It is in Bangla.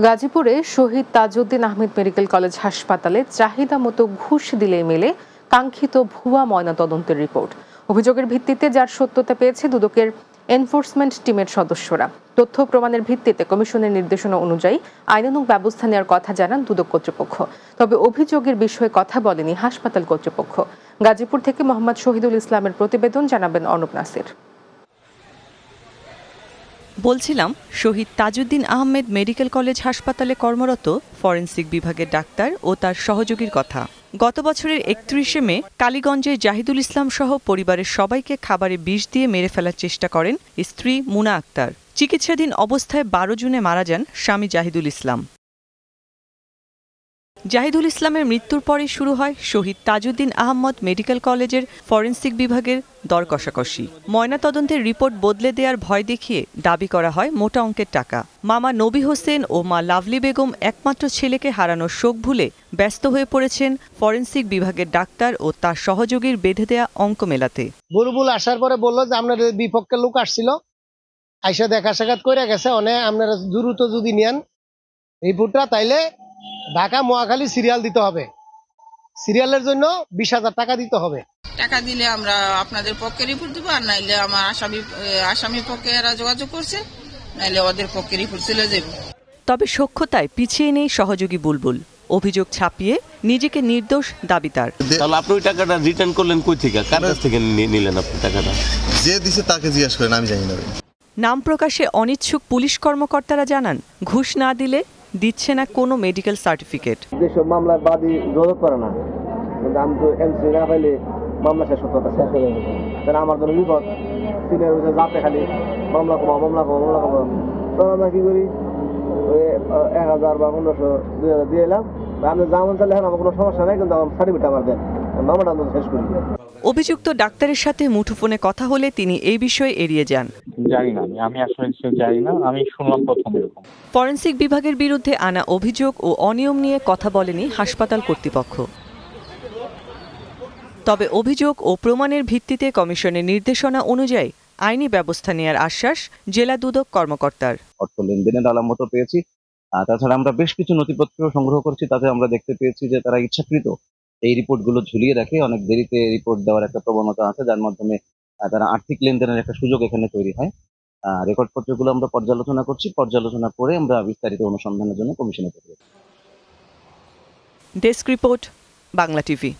গাজীপুরে শহীদ তাজউদ্দিন আহমেদ মেডিকেল কলেজ হাসপাতালে চাহিদা মতো ঘুষ দিলেই মেলে কাঙ্ক্ষিত ভুয়া ময়নাতদন্তের রিপোর্ট। অভিযোগের ভিত্তিতে যার সত্যতা পেয়েছে দুদকের এনফোর্সমেন্ট টিমের সদস্যরা। তথ্য প্রমাণের ভিত্তিতে কমিশনের নির্দেশনা অনুযায়ী আইনানুগ ব্যবস্থা নেওয়ার কথা জানান দুদক কর্তৃপক্ষ। তবে অভিযোগের বিষয়ে কথা বলেনি হাসপাতাল কর্তৃপক্ষ। গাজীপুর থেকে মোহাম্মদ শহীদুল ইসলামের প্রতিবেদন, জানাবেন অর্ণব নাসির। বলছিলাম, শহীদ তাজউদ্দিন আহমেদ মেডিকেল কলেজ হাসপাতালে কর্মরত ফরেনসিক বিভাগের ডাক্তার ও তার সহযোগীর কথা। গত বছরের 31শে মে কালীগঞ্জে জাহিদুল ইসলাম সহ পরিবারের সবাইকে খাবারে বিষ দিয়ে মেরে ফেলার চেষ্টা করেন স্ত্রী মুনা আক্তার। চিকিৎসাধীন অবস্থায় 12 জুনে মারা যান স্বামী জাহিদুল ইসলাম। জাহিদুল ইসলামের মৃত্যুর পরে শুরু হয় শহীদ তাজউদ্দিন আহমদ মেডিকেল কলেজের ফরেনসিক বিভাগের দর কষাকষি। ময়নাতদন্তের রিপোর্ট বদলে দেওয়ার ভয় দেখিয়ে দাবি করা হয় মোটা অঙ্কের টাকা। মামা নবী হোসেন ও মা লাভলি বেগম একমাত্র ছেলেকে হারানোর শোক ভুলে ব্যস্ত হয়ে পড়েছেন ফরেনসিক বিভাগের ডাক্তার ও তার সহযোগীর বেঁধে দেয়া অঙ্ক মেলাতে। বুলবুল আসার পরে বললো যে আপনাদের বিপক্ষের লোক আসছিল, আইসা দেখা সাক্ষাৎ করে গেছে, অনেক আপনারা দ্রুত যদি নেন রিপোর্টটা, তাইলে ঢাকা মহাখালী সিরিয়াল দিতে হবে। সিরিয়ালের জন্য 20,000 টাকা দিতে হবে। টাকা দিলে আমরা আপনাদের পক্ষে রিপোর্ট দিব, আর নাইলে আমার আসামি পক্ষে এরা যোগাযোগ করছে, নাইলে ওদের পক্ষে রিপোর্ট চলে যাবে। তবে সখ্যতায় পিছিয়ে নেই সহযোগী বুলবুল। অভিযোগ ছাপিয়ে নিজেকে নির্দোষ দাবি তার। তাহলে আপনি ওই টাকাটা রিটার্ন করলেন কই থেকে? কার কাছ থেকে নিলেন আপনি টাকাটা? যে দিছে তাকে জিজ্ঞেস করেন, আমি জানি না। নাম প্রকাশে অনিচ্ছুক পুলিশ কর্মকর্তারা জানান, ঘুষ না দিলে দিচ্ছে না কোনো মেডিকেল সার্টিফিকেট। যেসব মামলার বাদী যোগাযোগ করে না, কিন্তু আমি তো এমসি না পাইলে মামলা শেষ হতে তাহলে আমার জন্য বিপদ। সিনিয়র অফিসে যাতে খালি মামলা কমা তখন আমরা কি করি, ওই 1,000 বা 1,500 2,000 দিয়ে এলাম। আমি যেমন চাইলে এখন আমার কোনো সমস্যা নেই, কিন্তু আমার সার্টিফিকেট আমার দেন, মামলাটা আমরা শেষ করি। অভিযুক্ত ডাক্তারের সাথে মুঠোফোনে কথা হলে তিনি এই বিষয়ে এড়িয়ে যান। জানি না, আমি আসলে জানি না, আমি শুনলাম প্রথম এরকম। ফরেনসিক বিভাগের বিরুদ্ধে আনা অভিযোগ ও অনিয়ম নিয়ে কথা বলেনি হাসপাতাল কর্তৃপক্ষ। তবে অভিযোগ ও প্রমাণের ভিত্তিতে কমিশনের নির্দেশনা অনুযায়ী আইনি ব্যবস্থা নেওয়ার আশ্বাস জেলা দুদক কর্মকর্তার। অর্থ লেনদেনের আলামত পেয়েছি। তাছাড়া আমরা বেশ কিছু নথিপত্র সংগ্রহ করছি, তাতে আমরা দেখতে পেয়েছি যে তারা ইচ্ছাকৃত এই রিপোর্টগুলো ঝুলিয়ে রাখে। অনেক দেরিতে রিপোর্ট দেওয়ার একটা প্রবণতা আছে, যার মাধ্যমে তারা আর্থিক লেনদেনের একটা সুযোগ এখানে তৈরি হয়। রেকর্ডপত্রগুলো আমরা পর্যালোচনা করছি, পর্যালোচনা করে আমরা বিস্তারিত অনুসন্ধানের জন্য কমিশনে পাঠাবো। Desk report, Bangla TV.